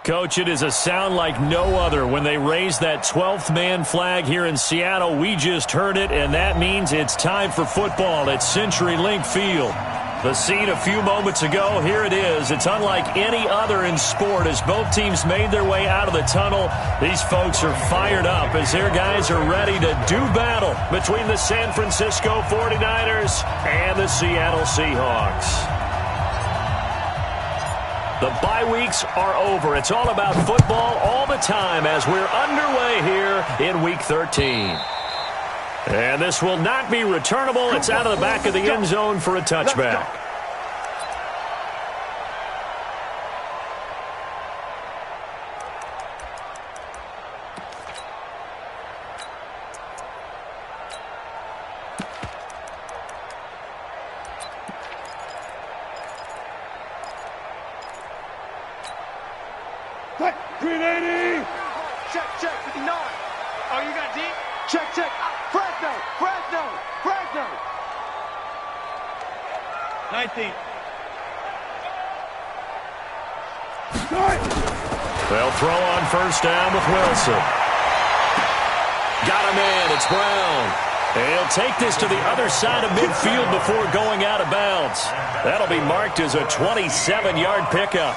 Coach, it is a sound like no other when they raise that 12th man flag here in Seattle. We just heard it, and that means it's time for football at CenturyLink Field. The scene a few moments ago, here it is. It's unlike any other in sport as both teams made their way out of the tunnel. These folks are fired up as their guys are ready to do battle between the San Francisco 49ers and the Seattle Seahawks. The bye weeks are over. It's all about football all the time as we're underway here in Week 13. And this will not be returnable. It's out of the back of the end zone for a touchback. Check, 59. Oh, you got deep? Check. Fresno. 19. They'll throw on first down with Wilson. Got a man. It's Brown. He'll take this to the other side of midfield before going out of bounds. That'll be marked as a 27-yard pickup.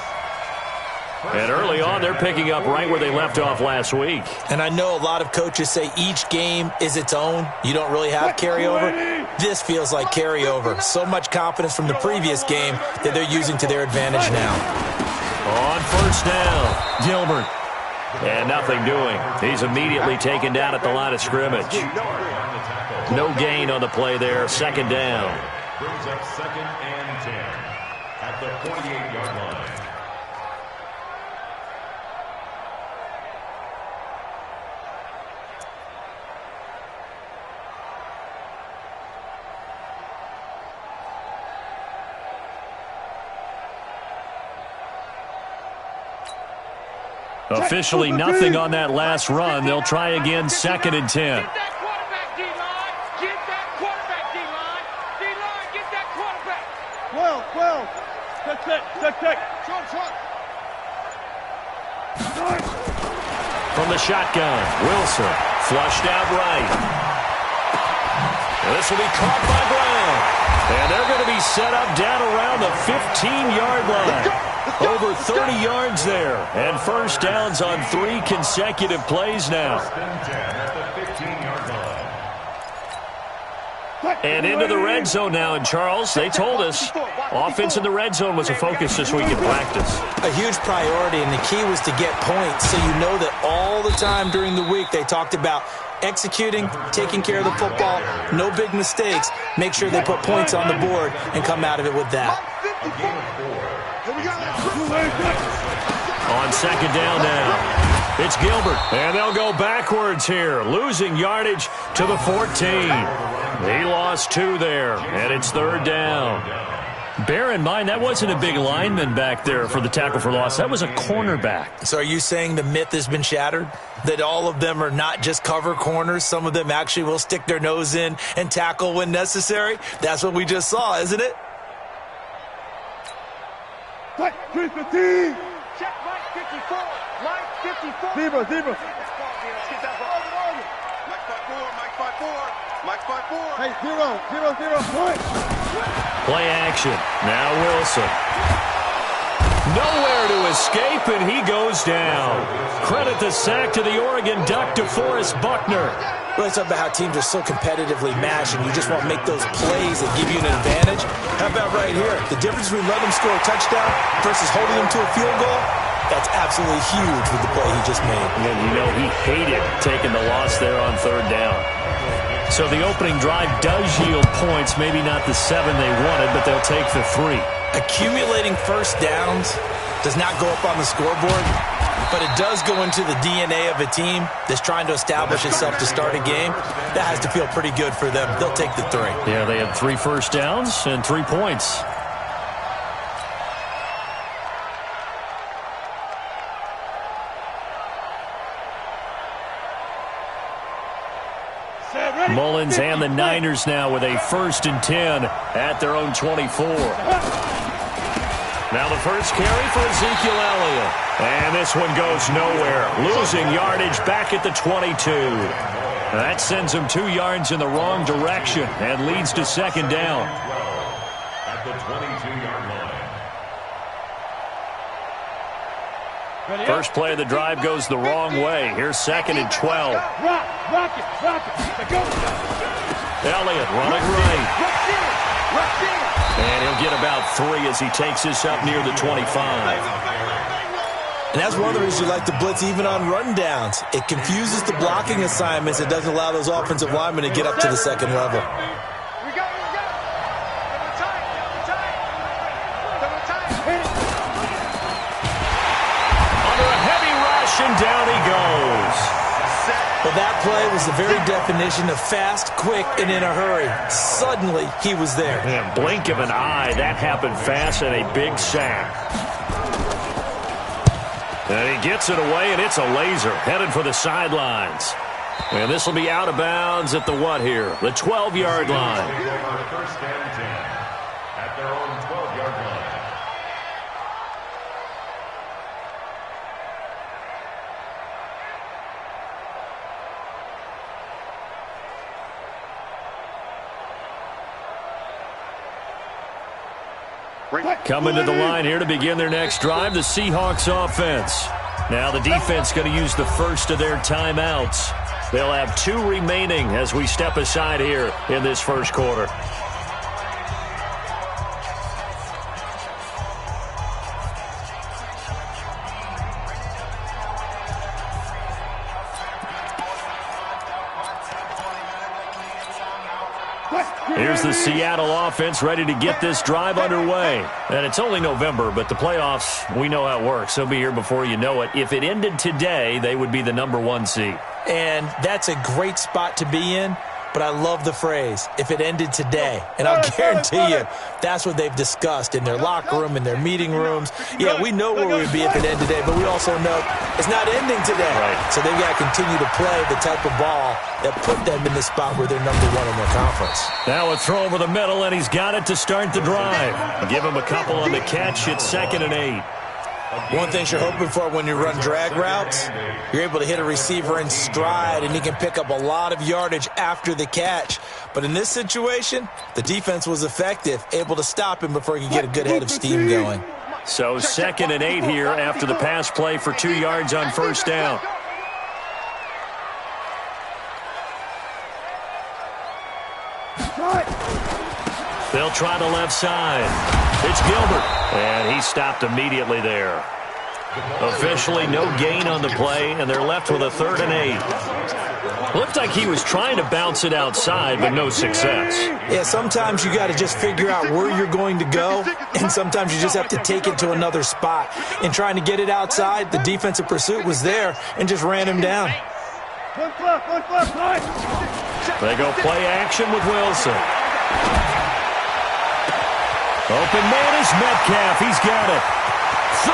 And early on, they're picking up right where they left off last week. And I know a lot of coaches say each game is its own. You don't really have carryover. This feels like carryover. So much confidence from the previous game that they're using to their advantage now. On first down, Gilbert. And nothing doing. He's immediately taken down at the line of scrimmage. No gain on the play there. Second down. Brings up 2nd and 10 at the 48-yard line. Officially nothing on that last run. They'll try again, 2nd and 10. Get that quarterback, D-line. Get that quarterback, D-line. D-line, get that quarterback. 12. Check. Short. From the shotgun, Wilson flushed out right. And this will be caught by Brown. And they're going to be set up down around the 15-yard line. Over 30 yards there. And first downs on 3 consecutive plays now. And into the red zone now. And Charles, they told us offense in the red zone was a focus this week in practice. A huge priority, and the key was to get points. So you know that all the time during the week they talked about executing, taking care of the football, no big mistakes. Make sure they put points on the board and come out of it with that. On second down now, it's Gilbert. And they'll go backwards here, losing yardage to the 14. He lost 2 there, and it's 3rd down. Bear in mind, that wasn't a big lineman back there for the tackle for loss. That was a cornerback. So are you saying the myth has been shattered? That all of them are not just cover corners? Some of them actually will stick their nose in and tackle when necessary? That's what we just saw, isn't it? Check, 315. Check, right 54. Right 54. Zebra. Let's get that ball. Mike 5-4. Hey, 0. Point. Play action. Now Wilson. Nowhere to escape, and he goes down. Credit the sack to the Oregon Duck, DeForest Buckner. Really talk about how teams are so competitively matched, and you just want to make those plays that give you an advantage. How about right here? The difference between letting them score a touchdown versus holding them to a field goal, that's absolutely huge with the play he just made. And you know he hated taking the loss there on 3rd down. So the opening drive does yield points, maybe not the 7 they wanted, but they'll take the 3. Accumulating first downs does not go up on the scoreboard, but it does go into the DNA of a team that's trying to establish itself to start a game. That has to feel pretty good for them. They'll take the 3. Yeah, they had 3 first downs and 3 points. Mullins and the Niners now with a 1st and 10 at their own 24. Now the first carry for Ezekiel Elliott. And this one goes nowhere. Losing yardage back at the 22. That sends him 2 yards in the wrong direction and leads to second down. At the 22-yard line. First play of the drive goes the wrong way. Here's second and 12. Rock it. Go. Elliott running right. And he'll get about 3 as he takes this up near the 25. And that's one of the reasons you like to blitz even on rundowns. It confuses the blocking assignments. It doesn't allow those offensive linemen to get up to the second level. Under a heavy rush, and down he goes. Well, that play was the very definition of fast, quick, and in a hurry. Suddenly, he was there. And blink of an eye, that happened fast, and a big sack. And he gets it away, and it's a laser headed for the sidelines. And this will be out of bounds at the what here? The 12-yard line. First and 10 at their own 12-yard line. Coming to the line here to begin their next drive, the Seahawks offense. Now the defense going to use the first of their timeouts. They'll have 2 remaining as we step aside here in this first quarter. Here's the Seattle offense ready to get this drive underway. And it's only November, but the playoffs, we know how it works. They'll be here before you know it. If it ended today, they would be the number 1 seed. And that's a great spot to be in, but I love the phrase, if it ended today. And I'll guarantee you, that's what they've discussed in their locker room, in their meeting rooms. Yeah, we know where we would be if it ended today, but we also know it's not ending today. Right. So they've got to continue to play the type of ball that put them in the spot where they're number 1 in their conference. Now a throw over the middle, and he's got it to start the drive. Give him a couple on the catch. It's second and 8. One thing you're hoping for when you run drag routes, you're able to hit a receiver in stride, and he can pick up a lot of yardage after the catch. But in this situation, the defense was effective, able to stop him before he could get a good head of steam going. So second and 8 here after the pass play for 2 yards on first down. They'll try the left side. It's Gilbert, and he stopped immediately there. Officially no gain on the play, and they're left with a 3rd and 8. Looked like he was trying to bounce it outside, but no success. Yeah, sometimes you got to just figure out where you're going to go, and sometimes you just have to take it to another spot. In trying to get it outside, the defensive pursuit was there and just ran him down. They go play action with Wilson. Open man is Metcalf. He's got it. 30.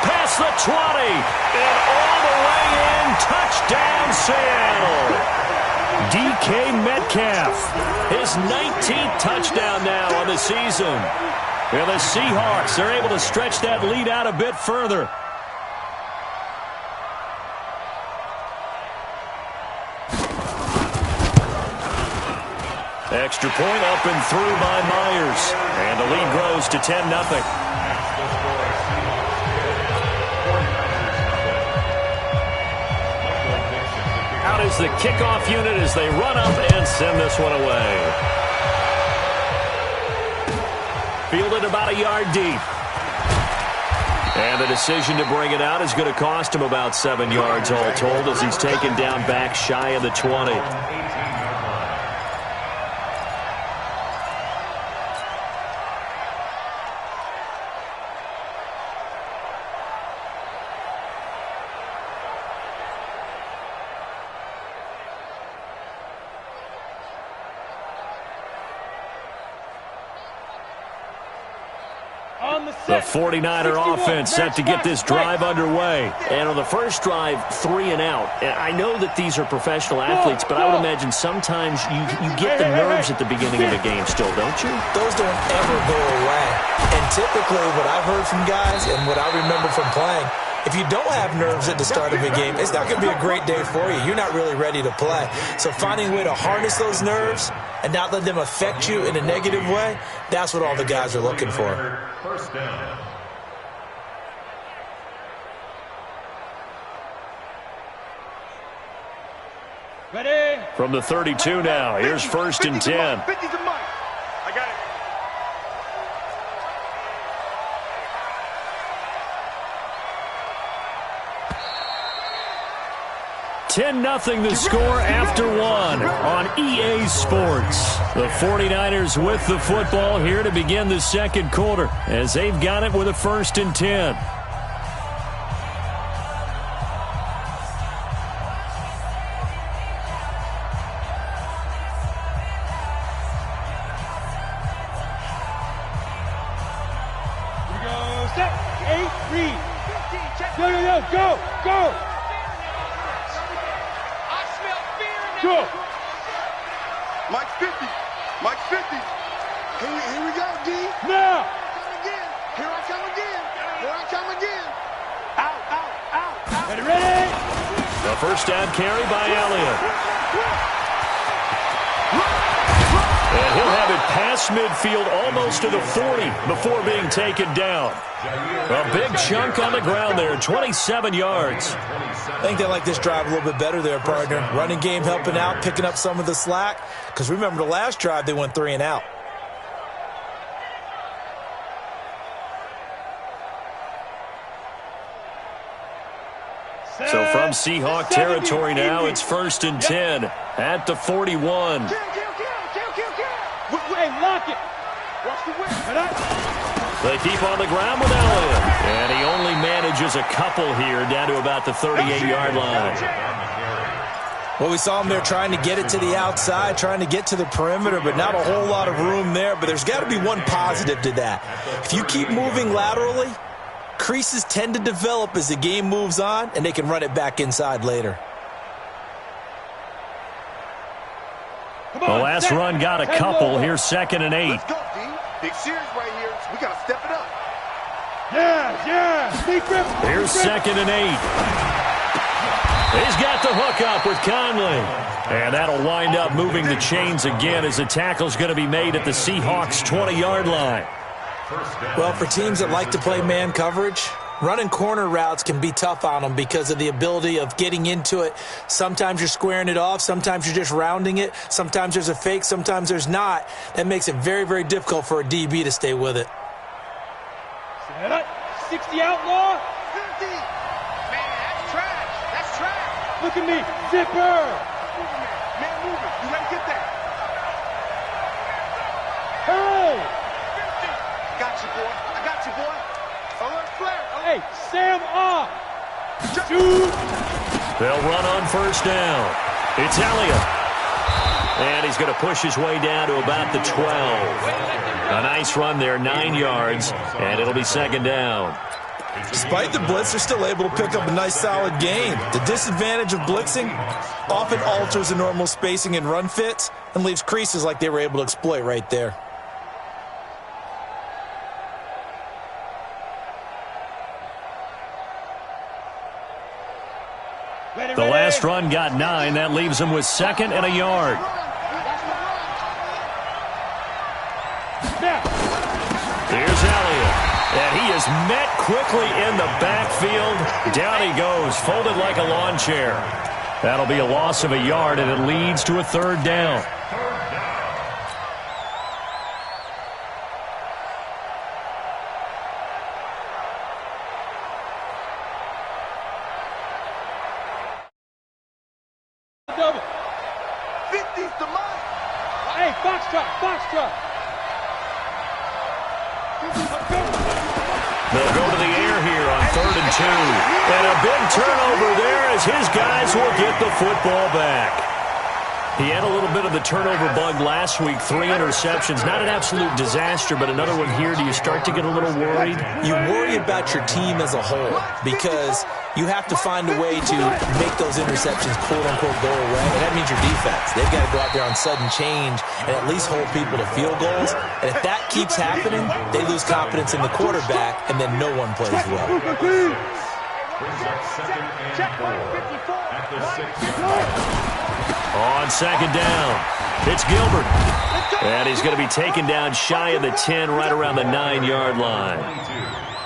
Past the 20. And all the way in. Touchdown, Seattle. DK Metcalf. His 19th touchdown now on the season. And the Seahawks are able to stretch that lead out a bit further. Extra point up and through by Myers. And the lead grows to 10-0. Out is the kickoff unit as they run up and send this one away. Fielded about a yard deep. And the decision to bring it out is going to cost him about 7 yards all told as he's taken down back shy of the 20. On The 49er offense set to get this drive underway. And on the first drive, 3 and out. And I know that these are professional athletes, but I would imagine sometimes you get the nerves at the beginning of a game still, don't you? Those don't ever go away. And typically what I've heard from guys and what I remember from playing, if you don't have nerves at the start of a game, it's not going to be a great day for you. You're not really ready to play. So finding a way to harness those nerves and not let them affect you in a negative way, that's what all the guys are looking for. First down. Ready? From the 32 now, here's 1st and 10. 50's a must. I got it. 10-0 the score after 1 on EA Sports. The 49ers with the football here to begin the second quarter as they've got it with a 1st and 10. Here we go. Set. 8, read. Go. Go. Mike's 50. Mike's 50. Here we go, D. Now. Here I come again. Out. Ready? The first down carry by Elliott. And he'll have it past midfield almost to the 40 before being taken down. A big chunk on the ground there, 27 yards. I think they like this drive a little bit better there, partner. Running game helping out, picking up some of the slack. Because remember, the last drive, they went 3 and out. So from Seahawk territory now, it's 1st and 10 at the 41. Kill. Hey, lock it. Watch the whip. They keep on the ground with Elliott. And he only manages a couple here down to about the 38-yard line. Well, we saw him there trying to get it to the outside, trying to get to the perimeter, but not a whole lot of room there. But there's got to be one positive to that. If you keep moving laterally, creases tend to develop as the game moves on, and they can run it back inside later. The last run got a couple. Here's 2nd and 8. Let's go, D. Big series right here. So we got to step it up. Yeah. Sneak grip. Here's 2nd and 8. He's got the hook up with Conley. And that'll wind up moving the chains again as the tackle's going to be made at the Seahawks' 20-yard line. Well, for teams that like to play man coverage, running corner routes can be tough on them because of the ability of getting into it. Sometimes you're squaring it off. Sometimes you're just rounding it. Sometimes there's a fake. Sometimes there's not. That makes it very, very difficult for a DB to stay with it. Set up. 60 outlaw. 50. Man, that's trash. Look at me. Zipper. Man, move it. You gotta get that. Hurry. I got you, boy. Alert flare. Hey, Sam off. Shoot. They'll run on 1st down. It's Elliott. And he's going to push his way down to about the 12. A nice run there, 9 yards, and it'll be 2nd down. Despite the blitz, they're still able to pick up a nice, solid gain. The disadvantage of blitzing often alters the normal spacing and run fits and leaves creases like they were able to exploit right there. The last run got 9. That leaves him with 2nd and a yard. Here's Elliott. And he is met quickly in the backfield. Down he goes, folded like a lawn chair. That'll be a loss of a yard, and it leads to a 3rd down. Double. 50's the mark. Hey, box truck. They'll go to the air here on 3rd and 2. And a big turnover there as his guys will get the football back. He had a little bit of the turnover bug last week, 3 interceptions. Not an absolute disaster, but another one here. Do you start to get a little worried? You worry about your team as a whole because you have to find a way to make those interceptions, quote-unquote, go away. And that means your defense. They've got to go out there on sudden change and at least hold people to field goals. And if that keeps happening, they lose confidence in the quarterback, and then no one plays well. On second down, it's Gilbert. And he's going to be taken down shy of the 10, right around the 9-yard line.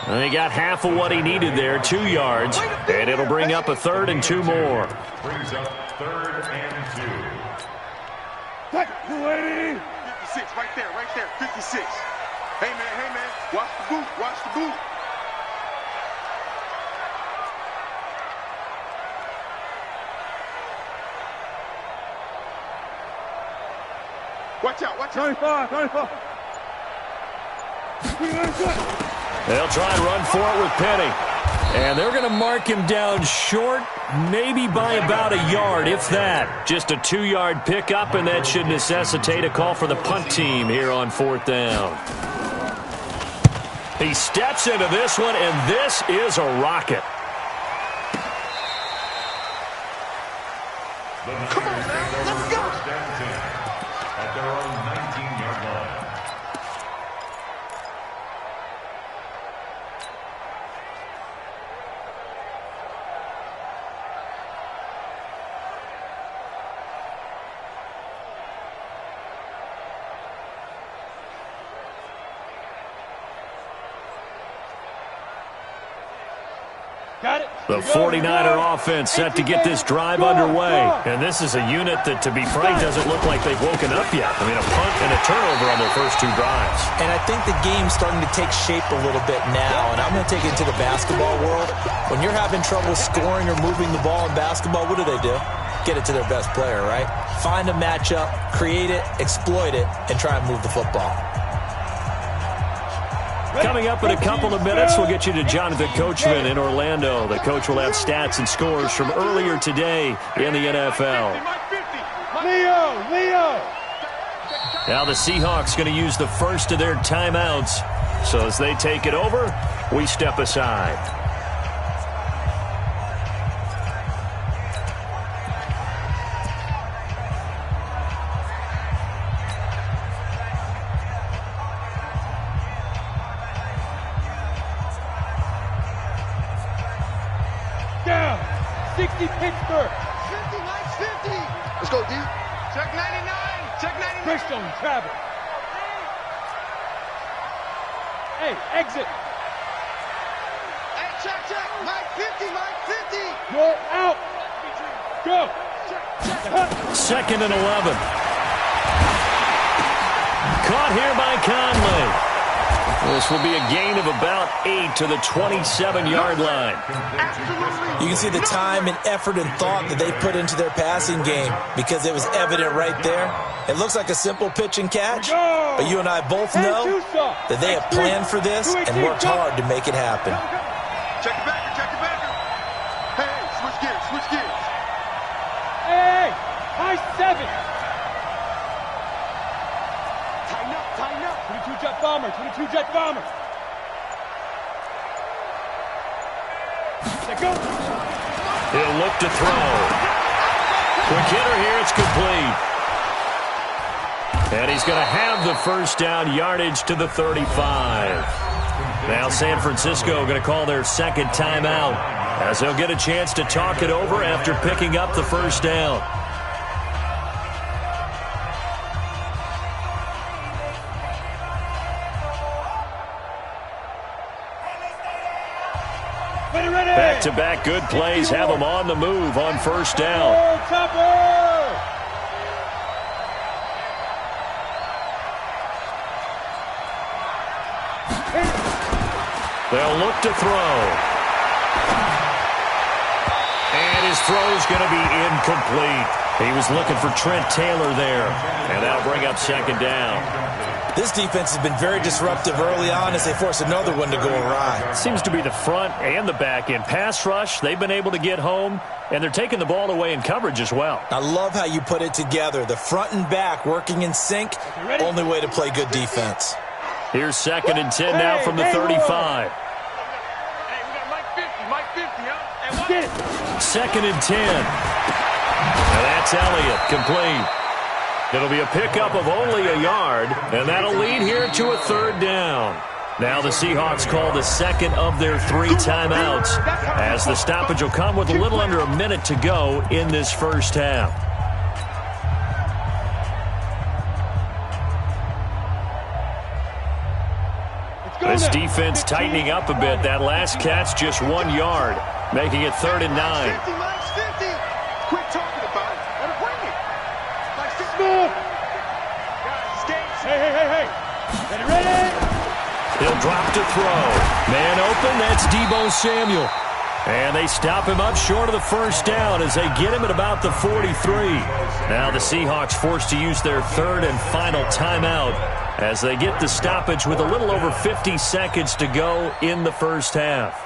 And he got half of what he needed there, 2 yards. And it'll bring up a 3rd and 2 more. Brings up 3rd and 2. 56, right there, 56. Hey, man, watch the boot. Watch out. 25. They'll try and run for it with Penny. And they're going to mark him down short, maybe by about a yard, if that. Just a 2-yard pickup, and that should necessitate a call for the punt team here on 4th down. He steps into this one, and this is a rocket. Come on, man, let's go. At their own 19-yard line. The 49er offense set to get this drive underway. And this is a unit that, to be frank, doesn't look like they've woken up yet. I mean, a punt and a turnover on their first 2 drives. And I think the game's starting to take shape a little bit now. And I'm going to take it to the basketball world. When you're having trouble scoring or moving the ball in basketball, what do? Get it to their best player, right? Find a matchup, create it, exploit it, and try and move the football. Coming up in a couple of minutes, we'll get you to Jonathan Coachman in Orlando. The coach will have stats and scores from earlier today in the NFL. Leo! Now the Seahawks going to use the first of their timeouts. So as they take it over, we step aside. Down. 60 Pittsburgh. 50, Mike, 50. Let's go, D. Check 99. Check 99. Christian, Travis. Hey, exit. Hey, check. Mike, 50, Mike, 50. You're out. Go. Check. 2nd and 11. Caught here by Conley. This will be a gain of about 8 to the 27-yard line. You can see the time and effort and thought that they put into their passing game because it was evident right there. It looks like a simple pitch and catch, but you and I both know that they have planned for this and worked hard to make it happen. Check the backer. Hey, switch gears. Hey, high 7. Tighten up. 22 jet bomber. Let go. He'll look to throw. Quick hitter here, it's complete. And he's going to have the first down, yardage to the 35. Now San Francisco going to call their 2nd timeout as they'll get a chance to talk it over after picking up the first down. Back-to-back good plays have them on the move on first down. They'll look to throw. And his throw's going to be incomplete. He was looking for Trent Taylor there. And that'll bring up 2nd down. This defense has been very disruptive early on as they force another one to go awry. Seems to be the front and the back end. Pass rush, they've been able to get home, and they're taking the ball away in coverage as well. I love how you put it together. The front and back working in sync, only way to play good defense. Here's 2nd and 10 now from the 35. Hey, we got Mike 50, huh? 2nd and 10. And that's Elliott, complete. It'll be a pickup of only a yard, and that'll lead here to a 3rd down. Now the Seahawks call the second of their 3 timeouts, as the stoppage will come with a little under a minute to go in this first half. This defense tightening up a bit. That last catch just 1 yard, making it 3rd and 9. 50, Mike's 50. Quit talking about it. Let him bring it. Mike's 50. Guys, Gage. Hey. Ready? He'll drop to throw. Man open, that's Deebo Samuel. And they stop him up short of the first down as they get him at about the 43. Now the Seahawks forced to use their 3rd and final timeout as they get the stoppage with a little over 50 seconds to go in the first half.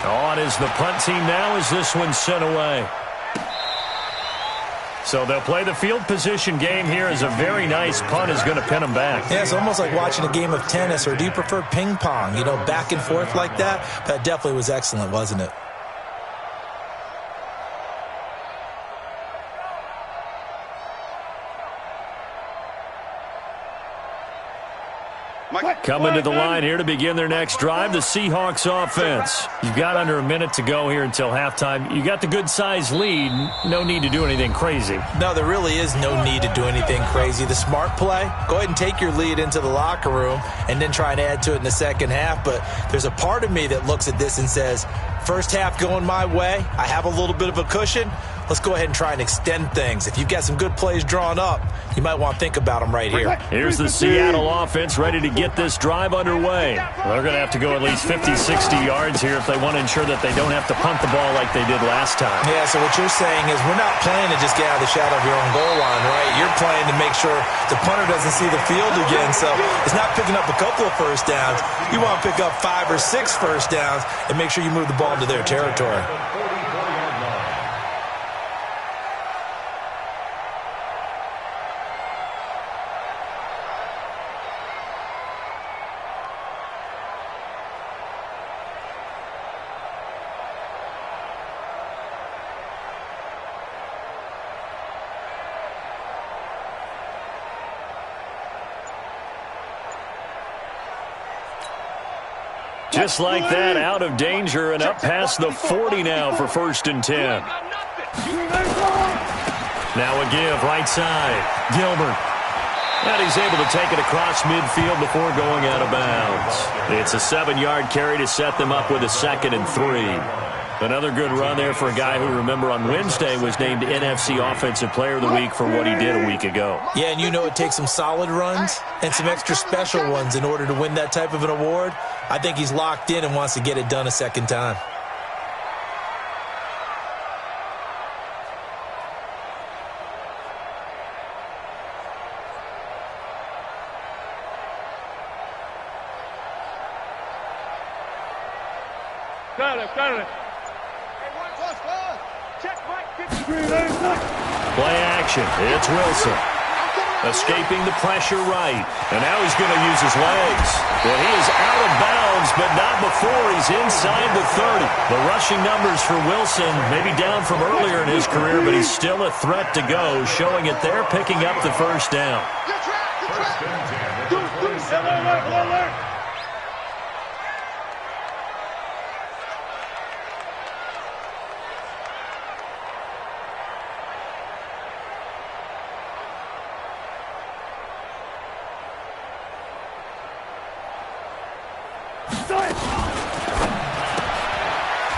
On is the punt team now as this one's sent away. So they'll play the field position game here as a very nice punt is going to pin them back. Yeah, it's almost like watching a game of tennis, or do you prefer ping pong? You know, back and forth like that? That definitely was excellent, wasn't it? Coming to the line here to begin their next drive, the Seahawks offense. You've got under a minute to go here until halftime. You got the good-sized lead. No need to do anything crazy. No, there really is no need to do anything crazy. The smart play, go ahead and take your lead into the locker room and then try and add to it in the second half. But there's a part of me that looks at this and says, first half going my way, I have a little bit of a cushion. Let's go ahead and try and extend things. If you've got some good plays drawn up, you might want to think about them right here. Here's the Seattle offense ready to get this drive underway. They're going to have to go at least 50, 60 yards here if they want to ensure that they don't have to punt the ball like they did last time. Yeah, so what you're saying is we're not playing to just get out of the shadow of your own goal line, right? You're playing to make sure the punter doesn't see the field again. So it's not picking up a couple of first downs. You want to pick up 5 or 6 first downs and make sure you move the ball into their territory. Just like that, out of danger and up past the 40 now for 1st and 10. Now a give, right side. Gilbert. And he's able to take it across midfield before going out of bounds. It's a 7-yard carry to set them up with a 2nd and 3. Another good run there for a guy who, remember, on Wednesday was named NFC Offensive Player of the Week for what he did a week ago. Yeah, and you know it takes some solid runs and some extra special ones in order to win that type of an award. I think he's locked in and wants to get it done a second time. Got it. Play action. It's Wilson. Escaping the pressure right. And now he's going to use his legs. Well, he is out of bounds, but not before he's inside the 30. The rushing numbers for Wilson maybe down from earlier in his career, but he's still a threat to go, showing it there, picking up the first down.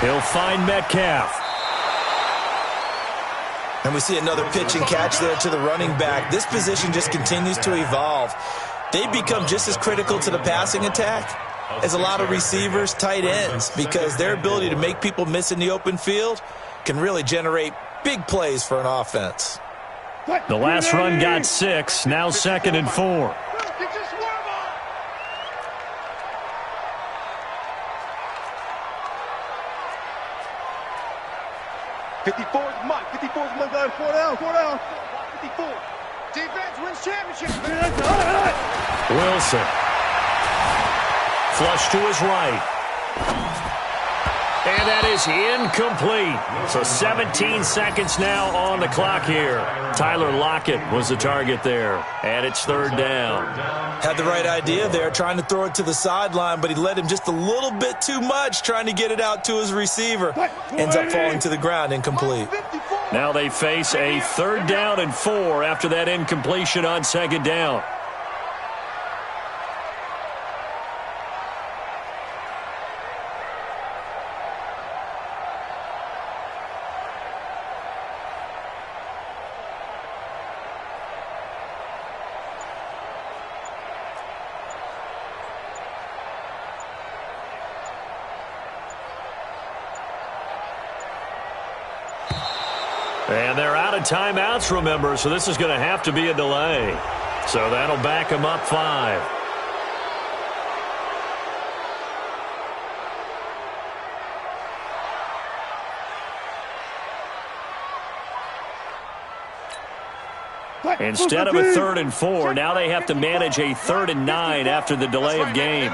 He'll find Metcalf. And we see another pitch and catch there to the running back. This position just continues to evolve. they become just as critical to the passing attack as a lot of receivers, tight ends, because their ability to make people miss in the open field can really generate big plays for an offense. The last run got 6, now 2nd and 4. 54 is Mike. 54 is Mike. 4 down. 54. Defense wins championship. Wilson. Flush to his right. And that is incomplete. So 17 seconds now on the clock here. Tyler Lockett was the target there. And it's 3rd down. Had the right idea there, trying to throw it to the sideline, but he led him just a little bit too much, trying to get it out to his receiver. Ends up falling to the ground, incomplete. Now they face a 3rd down and 4 after that incompletion on 2nd down. And they're out of timeouts, remember, so this is going to have to be a delay. So that'll back them up 5. Instead of a 3rd and 4, now they have to manage a 3rd and 9 after the delay of game.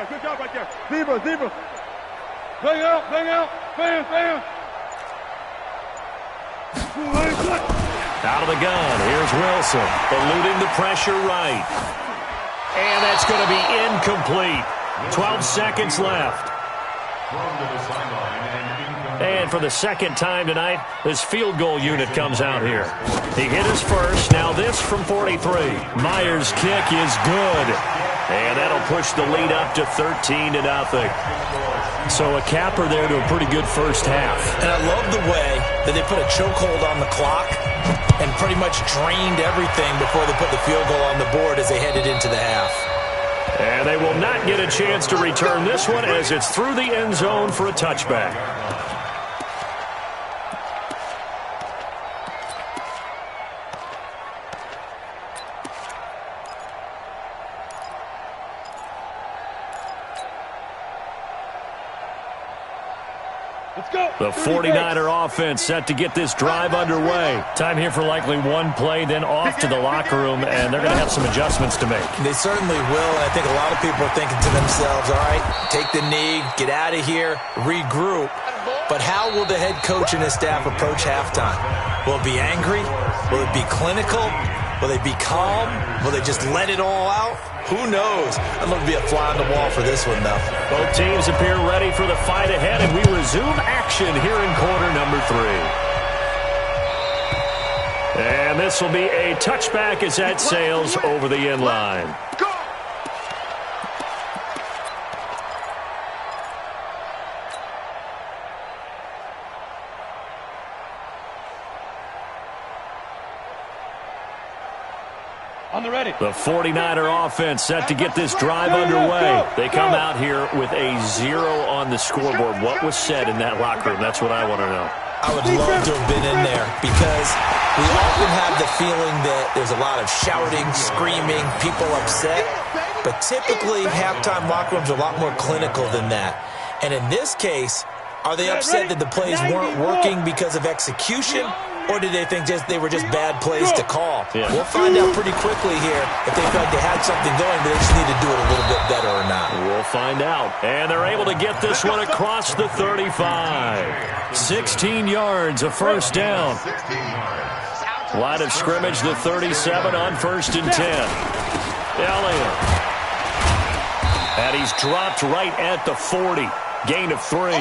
Good job right there. Zebra. Bang out. Bam. Out of the gun. Here's Wilson. Eluding the pressure right. And that's going to be incomplete. 12 seconds left. And for the 2nd time tonight, this field goal unit comes out here. He hit his first. Now this from 43. Myers' kick is good. And that'll push the lead up to 13-0. So a capper there to a pretty good first half. And I love the way that they put a chokehold on the clock and pretty much drained everything before they put the field goal on the board as they headed into the half. And they will not get a chance to return this one as it's through the end zone for a touchback. The 49er offense set to get this drive underway. Time here for likely one play, then off to the locker room, and they're going to have some adjustments to make. They certainly will, and I think a lot of people are thinking to themselves, all right, take the knee, get out of here, regroup. But how will the head coach and his staff approach halftime? Will it be angry? Will it be clinical? Will they be calm? Will they just let it all out? Who knows? I'm going to be a fly on the wall for this one, though. Both teams appear ready for the fight ahead, and we resume action here in quarter number 3. And this will be a touchback as that sails over the end line. The 49er offense set to get this drive underway. They come out here with a 0 on the scoreboard. What was said in that locker room? That's what I want to know. I would love to have been in there because we often have the feeling that there's a lot of shouting, screaming, people upset. But typically, halftime locker rooms are a lot more clinical than that. And in this case, are they upset that the plays weren't working because of execution? Or did they think they were just bad plays to call? Yeah. We'll find out pretty quickly here if they felt like they had something going, but they just need to do it a little bit better or not. We'll find out. And they're able to get this one across the 35. 16 yards, a first down. Line of scrimmage, the 37 on 1st and 10. Elliott. And he's dropped right at the 40. Gain of 3.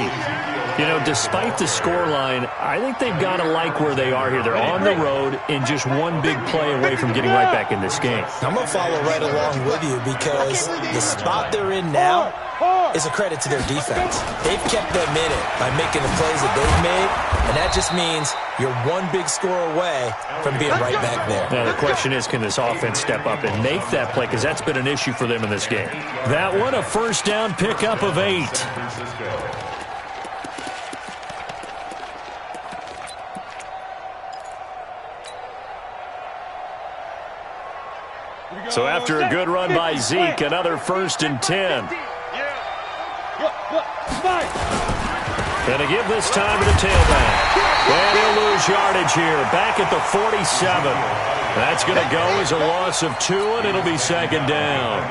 You know, despite the scoreline, I think they've got to like where they are here. They're on the road and just one big play away from getting right back in this game. I'm going to follow right along with you because the spot they're in now is a credit to their defense. They've kept them in it by making the plays that they've made, and that just means you're one big score away from being right back there. Now, the question is, can this offense step up and make that play? Because that's been an issue for them in this game. That one, a first down pickup of 8. So after a good run by Zeke, another 1st and 10. And to give this time to the tailback. And he'll lose yardage here. Back at the 47. That's going to go as a loss of 2, and it'll be 2nd down.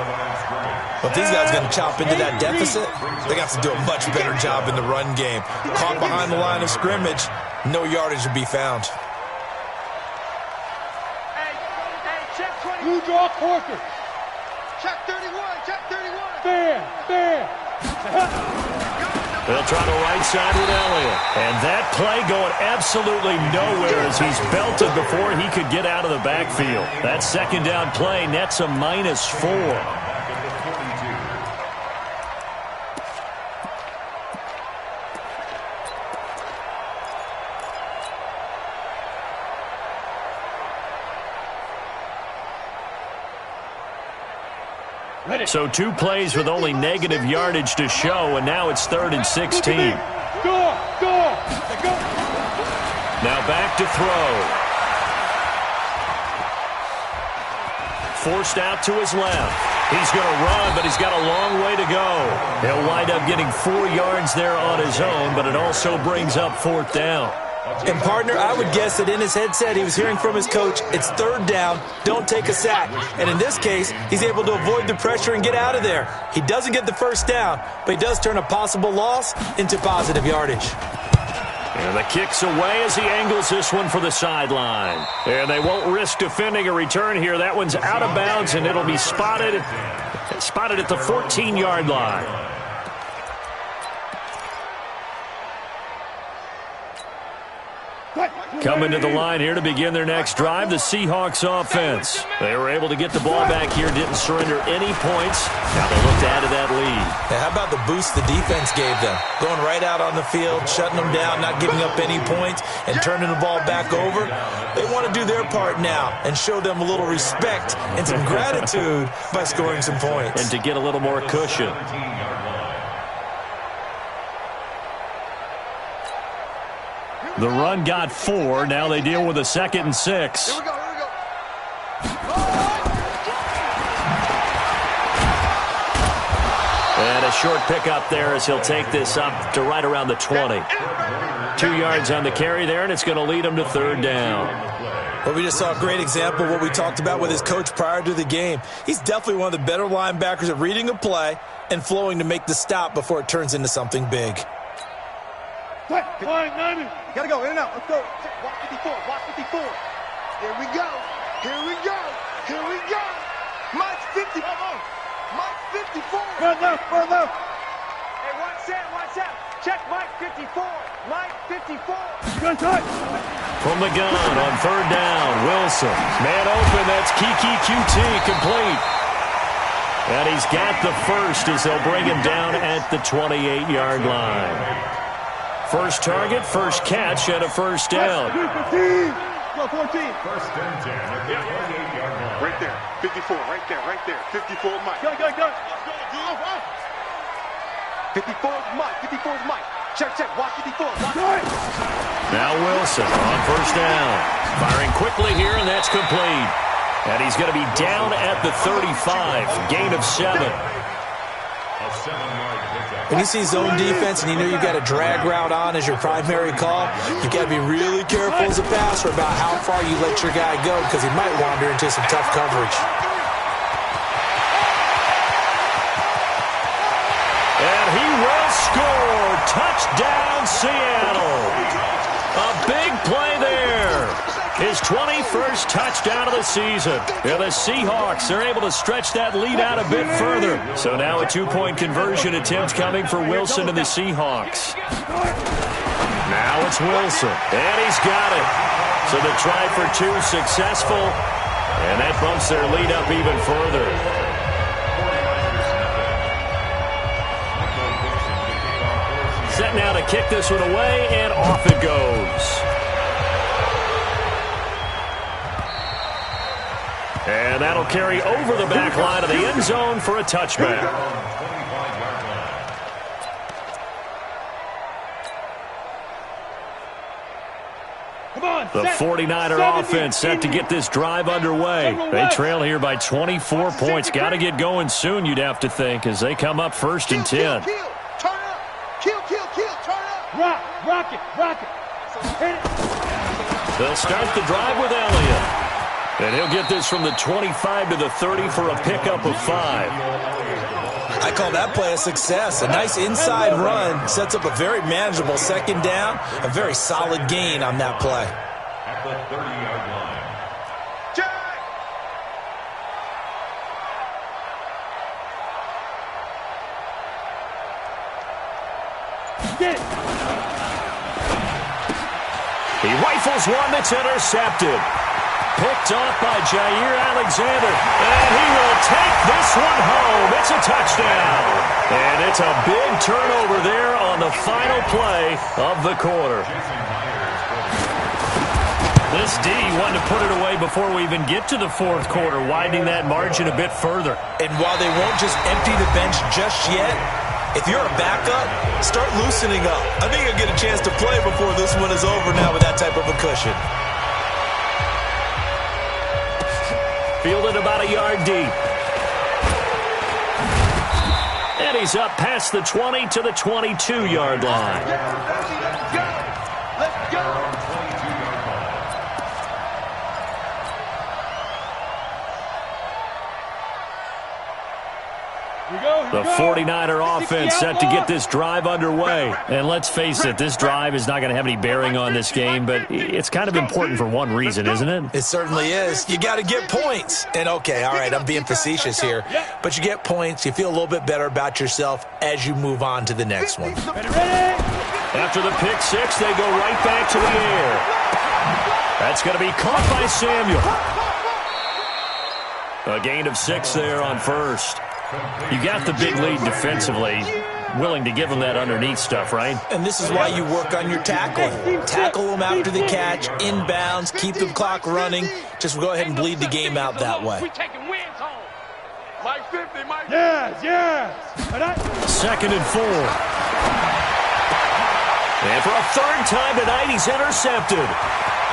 But these guys are going to chop into that deficit. They got to do a much better job in the run game. Caught behind the line of scrimmage, no yardage to be found. You draw quarter. Check 31. Check 31. Fair. They'll try to right side with Elliott. And that play going absolutely nowhere as he's belted before he could get out of the backfield. That 2nd down play nets a -4. So 2 plays with only negative yardage to show, and now it's 3rd and 16. Now back to throw. Forced out to his left. He's going to run, but he's got a long way to go. He'll wind up getting 4 yards there on his own, but it also brings up 4th down. And, partner, I would guess that in his headset he was hearing from his coach, it's 3rd down, don't take a sack. And in this case, he's able to avoid the pressure and get out of there. He doesn't get the 1st down, but he does turn a possible loss into positive yardage. And the kick's away as he angles this one for the sideline. And they won't risk defending a return here. That one's out of bounds, and it'll be spotted at the 14-yard line. Coming to the line here to begin their next drive, the Seahawks offense. They were able to get the ball back here, didn't surrender any points. Now they look to add to that lead. Now, how about the boost the defense gave them? Going right out on the field, shutting them down, not giving up any points, and turning the ball back over. They want to do their part now and show them a little respect and some gratitude by scoring some points. And to get a little more cushion. The run got 4. Now they deal with a 2nd and 6. Here we go. And a short pickup there as he'll take this up to right around the 20. 2 yards on the carry there, and it's going to lead him to 3rd down. Well, we just saw a great example of what we talked about with his coach prior to the game. He's definitely one of the better linebackers at reading a play and flowing to make the stop before it turns into something big. Gotta go, in and out. Let's go. Watch 54. Watch 54. Here we go. Mike 50. Mike 54. Run left. Hey, watch out. Check Mike 54. Mike 54. From the gun on 3rd down, Wilson. Man open, that's Kiki QT complete. And he's got the 1st as they'll bring him down at the 28-yard line. First target, 1st catch, and a 1st down. 14. 1st and 10 at the 28-yard line. Right there. 54. Right there. 54 Mike. Go. 54 is Mike. Check. Watch 54. Now Wilson on 1st down. Firing quickly here, and that's complete. And he's going to be down at the 35. Gain of 7. A 7-yard pickup. When you see zone defense and you know you've got a drag route on as your primary call, you've got to be really careful as a passer about how far you let your guy go because he might wander into some tough coverage. And he will score. Touchdown, Seattle. A big play there. His 21st touchdown of the season. Yeah, the Seahawks are able to stretch that lead out a bit further. So now a two-point conversion attempt coming for Wilson and the Seahawks. Now it's Wilson, and he's got it. So the try for two successful, and that bumps their lead up even further. Set now to kick this one away, and off it goes. And that'll carry over the back line of the end zone for a touchback. The 49er offense set to get this drive underway. They trail here by 24 points. Got to get going soon, you'd have to think, as they come up 1st and 10. Turn up. Kill, turn up. Rock it. Hit it. They'll start the drive with Elliott. And he'll get this from the 25 to the 30 for a pickup of 5. I call that play a success. A nice inside run sets up a very manageable second down. A very solid gain on that play. At the 30-yard line. Get it. He rifles one that's intercepted. Picked off by Jair Alexander. And he will take this one home. It's a touchdown. And it's a big turnover there on the final play of the quarter. This D wanted to put it away before we even get to the fourth quarter, widening that margin a bit further. And while they won't just empty the bench just yet, if you're a backup, start loosening up. I think you'll get a chance to play before this one is over now with that type of a cushion. Fielded about a yard deep. And he's up past the 20 to the 22-yard line. Let's go. The 49er offense set to get this drive underway. And let's face it, this drive is not going to have any bearing on this game, but it's kind of important for one reason, isn't it? It certainly is. You got to get points. And okay, all right, I'm being facetious here, but you get points, you feel a little bit better about yourself as you move on to the next one. After the pick six, they go right back to the air. That's going to be caught by Samuel. A gain of 6 there on first. You got the big lead defensively, willing to give them that underneath stuff, right? And this is why you work on your tackling. Tackle them after the catch, inbounds, keep the clock running. Just go ahead and bleed the game out that way. We taking wins home. Mike 50, Mike. Yes. 2nd and 4. And for a third time tonight, he's intercepted.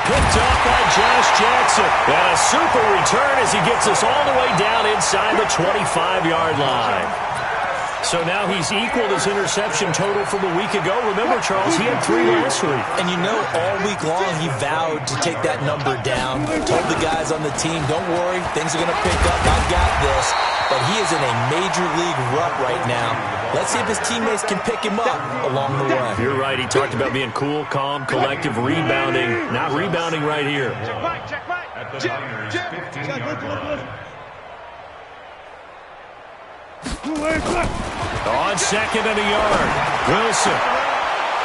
Picked off by Josh Jackson. And a super return as he gets us all the way down inside the 25-yard line. So now he's equaled his interception total from a week ago. Remember, Charles, he had 3 last week. And you know, all week long he vowed to take that number down. Told the guys on the team, don't worry, things are going to pick up. I got this. But he is in a major league rut right now. Let's see if his teammates can pick him up along the way. You're right. He talked about being cool, calm, collective, rebounding. Not rebounding right here. Check right. At the Niners' 15-yard line. On 2nd and a yard. Wilson.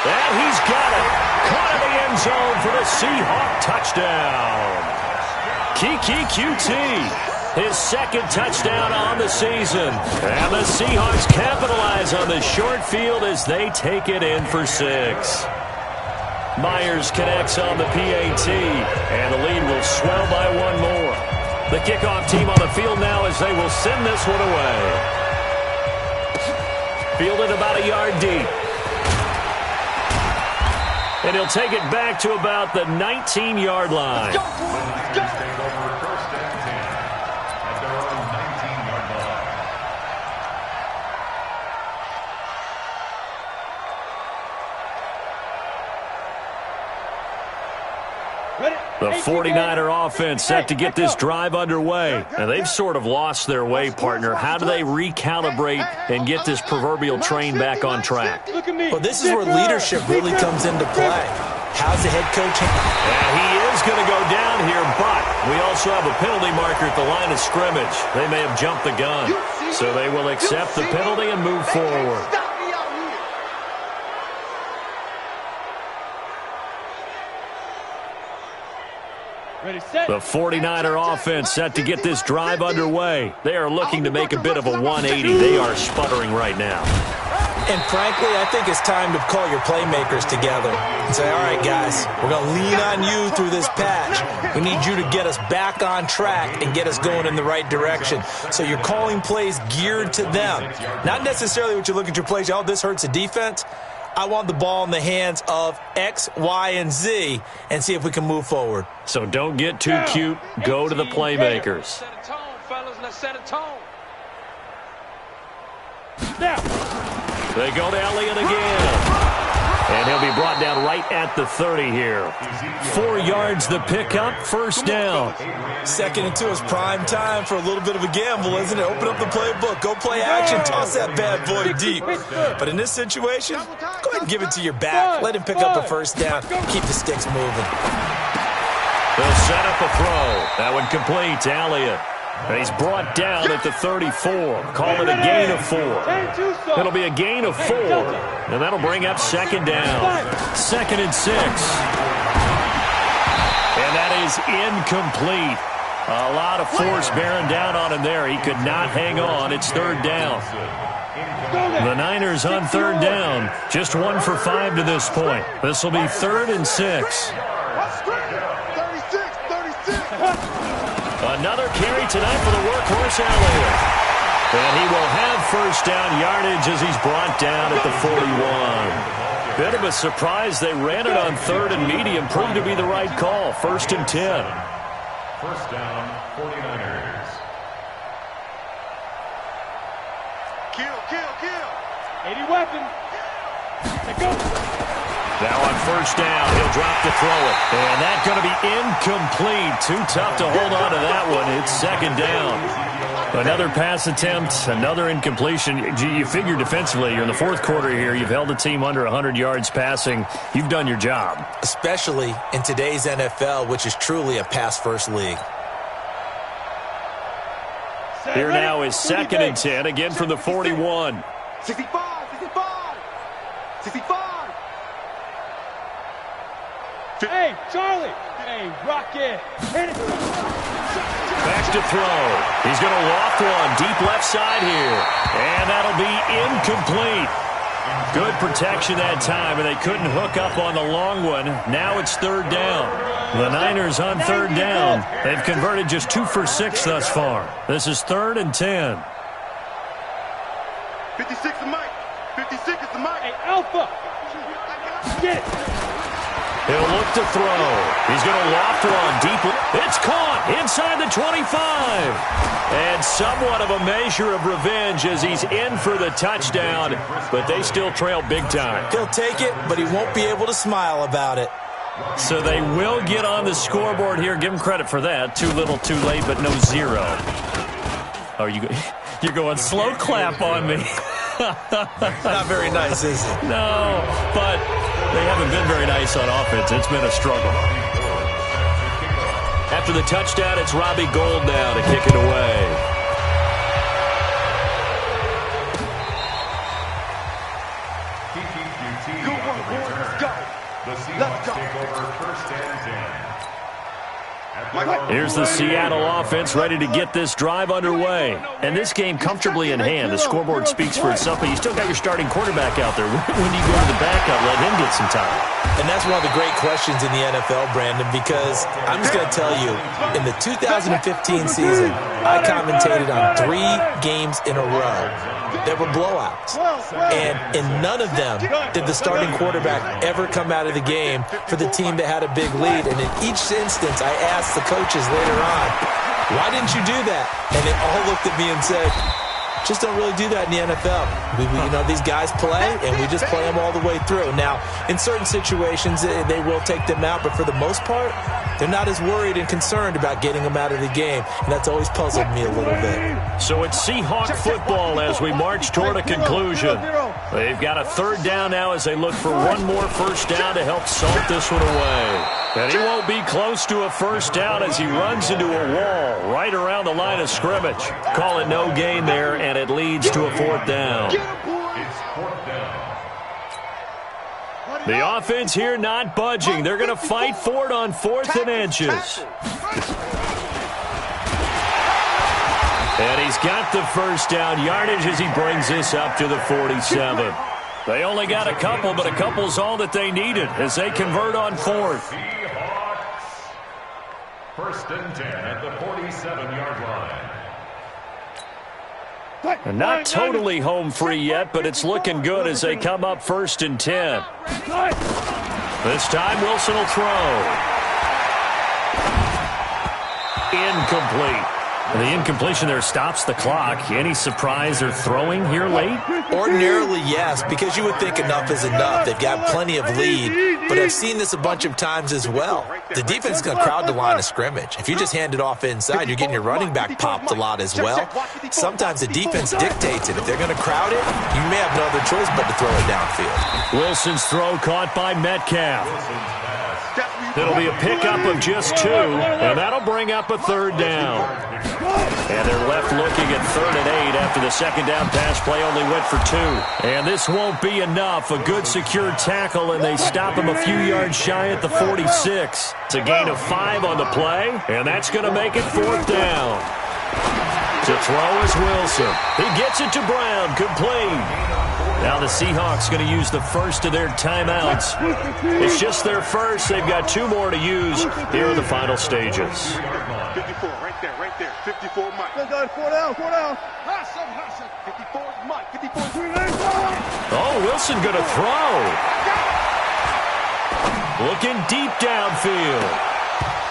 And he's got it. Caught in the end zone for the Seahawk touchdown. Kiki QT. His 2nd touchdown on the season. And the Seahawks capitalize on the short field as they take it in for 6. Myers connects on the PAT. And the lead will swell by 1 more. The kickoff team on the field now as they will send this one away. Fielded about a yard deep. And he'll take it back to about the 19-yard line. Let's take over 1st and 10 at their own 19-yard line. The 49er offense set to get this drive underway. And they've sort of lost their way, partner. How do they recalibrate and get this proverbial train back on track? Well, this is where leadership really comes into play. How's the head coach? And he is going to go down here, but we also have a penalty marker at the line of scrimmage. They may have jumped the gun. So they will accept the penalty and move forward. The 49er offense set to get this drive underway. They are looking to make a bit of a 180. They are sputtering right now. And frankly, I think it's time to call your playmakers together and say, all right, guys, we're going to lean on you through this patch. We need you to get us back on track and get us going in the right direction. So you're calling plays geared to them. Not necessarily what you look at your plays, oh, this hurts the defense. I want the ball in the hands of X, Y, and Z and see if we can move forward. So don't get too cute. Go to the playmakers. Set a tone, fellas. Let's set a tone. They go to Elliott again. And he'll be brought down right at the 30 here. 4 yards the pickup, first down. 2nd and 2 is prime time for a little bit of a gamble, isn't it? Open up the playbook, go play action, toss that bad boy deep. But in this situation, go ahead and give it to your back. Let him pick up a first down. Keep the sticks moving. They'll set up a throw. That one complete to Elliott. And he's brought down at the 34. Call it a gain of 4. It'll be a gain of 4. And that'll bring up 2nd down. 2nd and 6. And that is incomplete. A lot of force bearing down on him there. He could not hang on. It's 3rd down. The Niners on 3rd down. Just 1 for 5 to this point. This will be 3rd and 6. Another carry tonight for the workhorse Elliott. And he will have first down yardage as he's brought down at the 41. Bit of a surprise. They ran it on 3rd and medium. Proved to be the right call. 1st and 10. First down, 49ers. Kill. 80 weapons. Let's go. Now on first down, he'll drop to throw it. And that's going to be incomplete. Too tough to hold on to that one. It's 2nd down. Another pass attempt, another incompletion. You figure defensively, you're in the 4th quarter here. You've held the team under 100 yards passing. You've done your job. Especially in today's NFL, which is truly a pass-first league. Here now is 2nd and 10, again from the 41. 65. Hey, Charlie. Hey, Rocket. Hit it. Back to throw. He's going to loft one deep left side here. And that'll be incomplete. Good protection that time, and they couldn't hook up on the long one. Now it's 3rd down. The Niners on 3rd down. They've converted just 2 for 6 thus far. This is 3rd and 10. 56 is Mike. 56 is the Mike. Hey, Alpha. Get it. He'll look to throw. He's going to loft one deep. It's caught inside the 25. And somewhat of a measure of revenge as he's in for the touchdown. But they still trail big time. He'll take it, but he won't be able to smile about it. So they will get on the scoreboard here. Give him credit for that. Too little, too late, but no 0. Oh, you're going slow clap on me. Not very nice, is it? No, but they haven't been very nice on offense. It's been a struggle. After the touchdown, it's Robbie Gould now to kick it away. Go, let's go. The Seahawks take over 1st and 10. Here's the Seattle offense ready to get this drive underway. And this game comfortably in hand. The scoreboard speaks for itself, but you still got your starting quarterback out there. When do you go to the backup, let him get some time? And that's one of the great questions in the NFL, Brandon, because I'm just going to tell you, in the 2015 season, I commentated on 3 games in a row that were blowouts. And in none of them did the starting quarterback ever come out of the game for the team that had a big lead. And in each instance, I asked the coaches later on, why didn't you do that? And they all looked at me and said, just don't really do that in the NFL. These guys play, and we just play them all the way through. Now, in certain situations, they will take them out, but for the most part, they're not as worried and concerned about getting them out of the game, and that's always puzzled me a little bit. So it's Seahawk football as we march toward a conclusion. They've got a third down now as they look for one more first down to help salt this one away. And he won't be close to a first down as he runs into a wall right around the line of scrimmage. Call it no gain there, and it leads to a fourth down. It's fourth down. The offense here not budging. They're going to fight for it on 4th and inches. And he's got the first down yardage as he brings this up to the 47. They only got a couple, but a couple's all that they needed as they convert on 4th. Seahawks. First and 10 at the 47-yard line. And not totally home free yet, but it's looking good as they come up 1st and 10. This time Wilson will throw. Incomplete. The incompletion there stops the clock. Any surprise they're throwing here late? Ordinarily, yes, because you would think enough is enough. They've got plenty of lead, but I've seen this a bunch of times as well. The defense is going to crowd the line of scrimmage. If you just hand it off inside, you're getting your running back popped a lot as well. Sometimes the defense dictates it. If they're going to crowd it, you may have no other choice but to throw it downfield. Wilson's throw caught by Metcalf. It'll be a pickup of just 2, and that'll bring up a third down. And they're left looking at 3rd and 8 after the second down pass play only went for 2. And this won't be enough. A good secure tackle, and they stop him a few yards shy at the 46. It's a gain of 5 on the play, and that's going to make it 4th down. To throw is Wilson. He gets it to Brown, complete. Now the Seahawks going to use the first of their timeouts. It's just their first. They've got 2 more to use here in the final stages. 54, right there. 54, Mike. 4 down. 54, Mike. 54. Oh, Wilson going to throw. Looking deep downfield.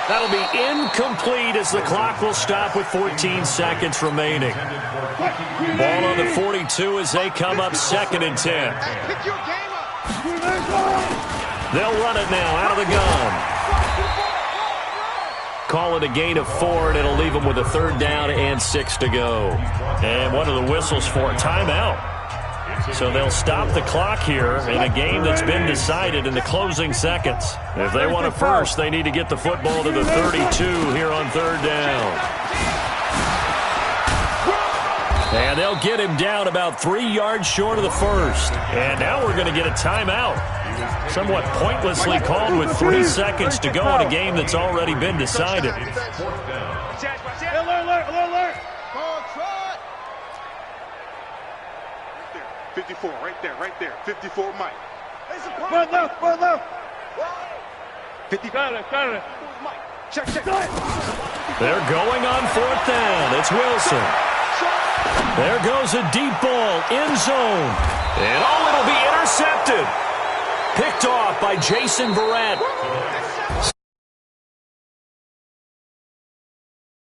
That'll be incomplete as the clock will stop with 14 seconds remaining. Ball on the 42 as they come up 2nd and 10. They'll run it now out of the gun. Call it a gain of 4, and it'll leave them with a 3rd down and 6 to go. And what are the whistles for? Timeout. So they'll stop the clock here in a game that's been decided in the closing seconds. If they want a first, they need to get the football to the 32 here on 3rd down. And they'll get him down about 3 yards short of the first. And now we're going to get a timeout. Somewhat pointlessly called with 3 seconds to go in a game that's already been decided. Alert. 54, right there. 54, Mike. Run left. 50. Got it. Mike. Check. They're going on 4th down. It's Wilson. There goes a deep ball, end zone. And it'll be intercepted. Picked off by Jason Verrett.